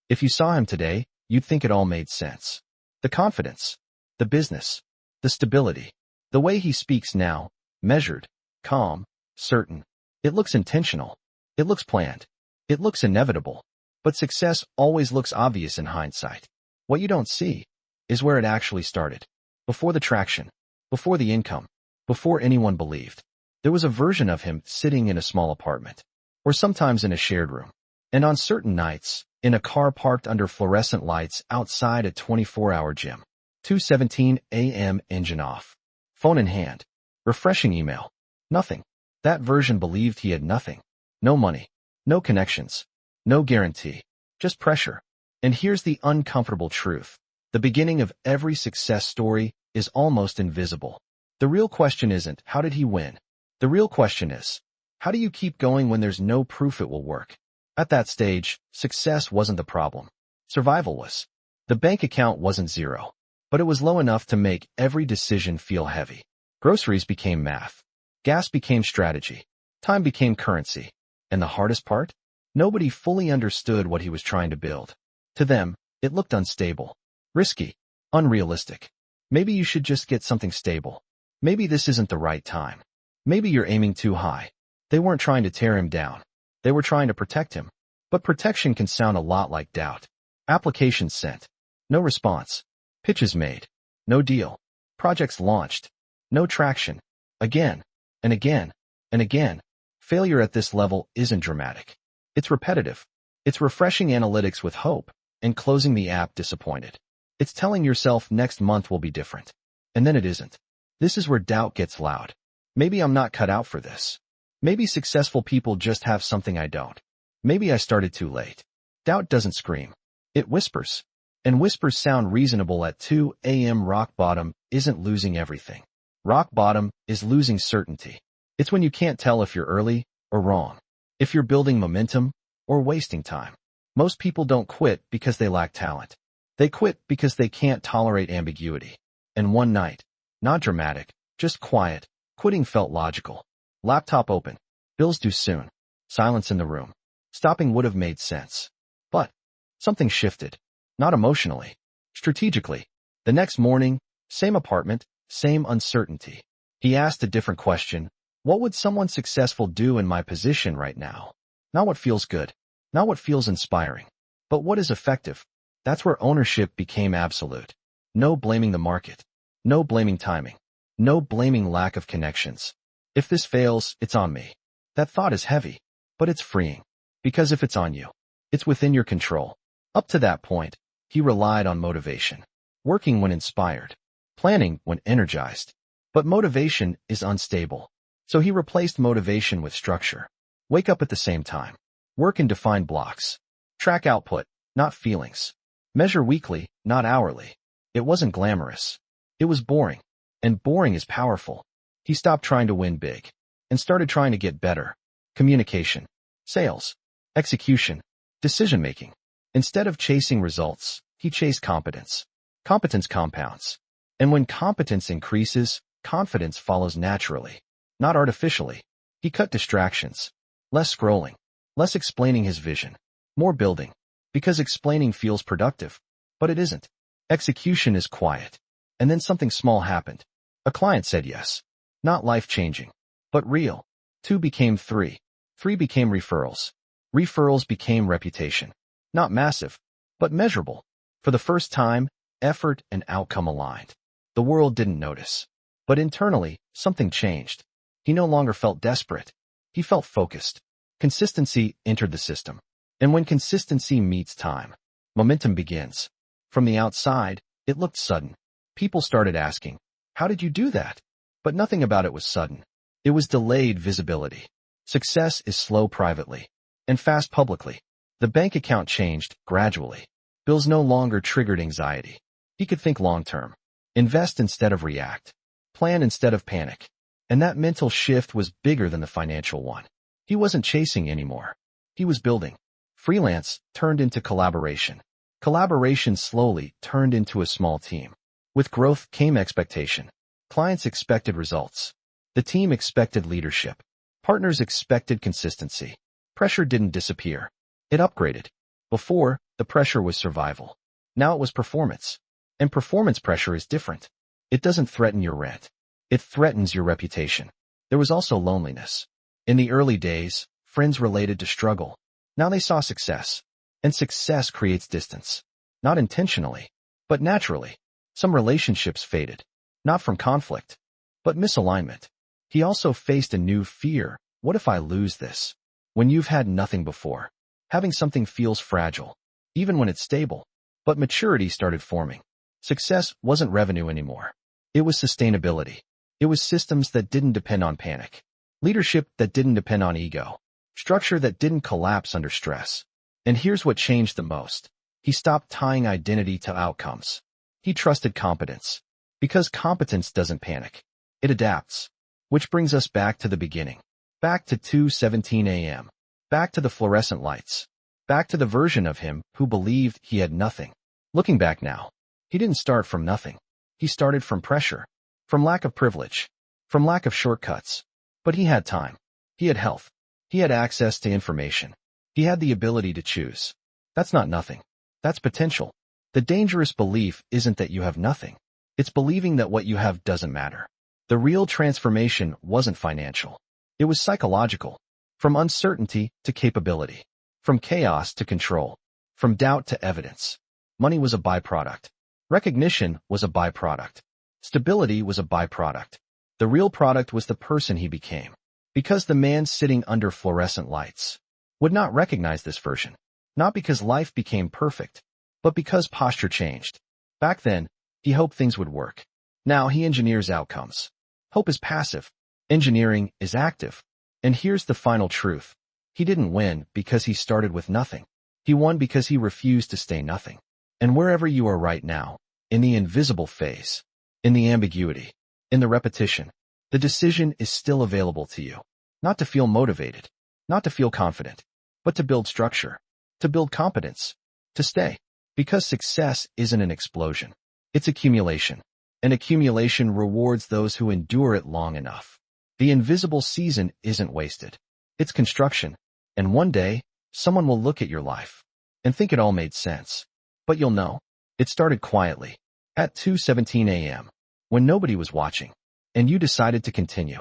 If you saw him today, you'd think it all made sense. The confidence, the business, the stability, the way he speaks now, measured, calm, certain. It looks intentional. It looks planned. It looks inevitable. But success always looks obvious in hindsight. What you don't see is where it actually started. Before the traction, before the income, before anyone believed. There was a version of him sitting in a small apartment, or sometimes in a shared room. And on certain nights, in a car parked under fluorescent lights outside a 24-hour gym. 2:17 a.m. engine off. Phone in hand. Refreshing email. Nothing. That version believed he had nothing. No money. No connections. No guarantee. Just pressure. And here's the uncomfortable truth. The beginning of every success story is almost invisible. The real question isn't, how did he win? The real question is, how do you keep going when there's no proof it will work? At that stage, success wasn't the problem. Survival was. The bank account wasn't zero, but it was low enough to make every decision feel heavy. Groceries became math. Gas became strategy. Time became currency. And the hardest part? Nobody fully understood what he was trying to build. To them, it looked unstable, risky, unrealistic. Maybe you should just get something stable. Maybe this isn't the right time. Maybe you're aiming too high. They weren't trying to tear him down. They were trying to protect him. But protection can sound a lot like doubt. Applications sent. No response. Pitches made. No deal. Projects launched. No traction. Again, and again, and again. Failure at this level isn't dramatic. It's repetitive. It's refreshing analytics with hope and closing the app disappointed. It's telling yourself next month will be different. And then it isn't. This is where doubt gets loud. Maybe I'm not cut out for this. Maybe successful people just have something I don't. Maybe I started too late. Doubt doesn't scream. It whispers. And whispers sound reasonable at 2 a.m. Rock bottom isn't losing everything. Rock bottom is losing certainty. It's when you can't tell if you're early or wrong. If you're building momentum or wasting time. Most people don't quit because they lack talent. They quit because they can't tolerate ambiguity. And one night, not dramatic, just quiet, quitting felt logical. Laptop open. Bills due soon. Silence in the room. Stopping would have made sense. But something shifted. Not emotionally. Strategically. The next morning, same apartment, same uncertainty. He asked a different question. What would someone successful do in my position right now? Not what feels good. Not what feels inspiring. But what is effective? That's where ownership became absolute. No blaming the market. No blaming timing. No blaming lack of connections. If this fails, it's on me. That thought is heavy, but it's freeing. Because if it's on you, it's within your control. Up to that point, he relied on motivation. Working when inspired. Planning when energized. But motivation is unstable. So he replaced motivation with structure. Wake up at the same time. Work in defined blocks. Track output, not feelings. Measure weekly, not hourly. It wasn't glamorous. It was boring. And boring is powerful. He stopped trying to win big and started trying to get better. Communication, sales, execution, decision-making. Instead of chasing results, he chased competence. Competence compounds. And when competence increases, confidence follows naturally, not artificially. He cut distractions. Less scrolling. Less explaining his vision. More building. Because explaining feels productive. But it isn't. Execution is quiet. And then something small happened. A client said yes. Not life-changing, but real. 2 became 3. 3 became referrals. Referrals became reputation. Not massive, but measurable. For the first time, effort and outcome aligned. The world didn't notice. But internally, something changed. He no longer felt desperate. He felt focused. Consistency entered the system. And when consistency meets time, momentum begins. From the outside, it looked sudden. People started asking, how did you do that? But nothing about it was sudden. It was delayed visibility. Success is slow privately and fast publicly. The bank account changed gradually. Bills no longer triggered anxiety. He could think long-term. Invest instead of react. Plan instead of panic. And that mental shift was bigger than the financial one. He wasn't chasing anymore. He was building. Freelance turned into collaboration. Collaboration slowly turned into a small team. With growth came expectation. Clients expected results. The team expected leadership. Partners expected consistency. Pressure didn't disappear. It upgraded. Before, the pressure was survival. Now it was performance. And performance pressure is different. It doesn't threaten your rent. It threatens your reputation. There was also loneliness. In the early days, friends related to struggle. Now they saw success. And success creates distance. Not intentionally, but naturally. Some relationships faded. Not from conflict, but misalignment. He also faced a new fear. What if I lose this? When you've had nothing before, having something feels fragile, even when it's stable. But maturity started forming. Success wasn't revenue anymore. It was sustainability. It was systems that didn't depend on panic. Leadership that didn't depend on ego. Structure that didn't collapse under stress. And here's what changed the most. He stopped tying identity to outcomes. He trusted competence. Because competence doesn't panic. It adapts. Which brings us back to the beginning. Back to 2:17 a.m. Back to the fluorescent lights. Back to the version of him who believed he had nothing. Looking back now, he didn't start from nothing. He started from pressure. From lack of privilege. From lack of shortcuts. But he had time. He had health. He had access to information. He had the ability to choose. That's not nothing. That's potential. The dangerous belief isn't that you have nothing. It's believing that what you have doesn't matter. The real transformation wasn't financial. It was psychological. From uncertainty to capability. From chaos to control. From doubt to evidence. Money was a byproduct. Recognition was a byproduct. Stability was a byproduct. The real product was the person he became. Because the man sitting under fluorescent lights would not recognize this version. Not because life became perfect, but because posture changed. Back then, he hoped things would work. Now he engineers outcomes. Hope is passive. Engineering is active. And here's the final truth. He didn't win because he started with nothing. He won because he refused to stay nothing. And wherever you are right now, in the invisible phase, in the ambiguity, in the repetition, the decision is still available to you. Not to feel motivated, not to feel confident, but to build structure, to build competence, to stay. Because success isn't an explosion. It's accumulation. And accumulation rewards those who endure it long enough. The invisible season isn't wasted. It's construction. And one day, someone will look at your life and think it all made sense. But you'll know, it started quietly, at 2:17 a.m., when nobody was watching, and you decided to continue.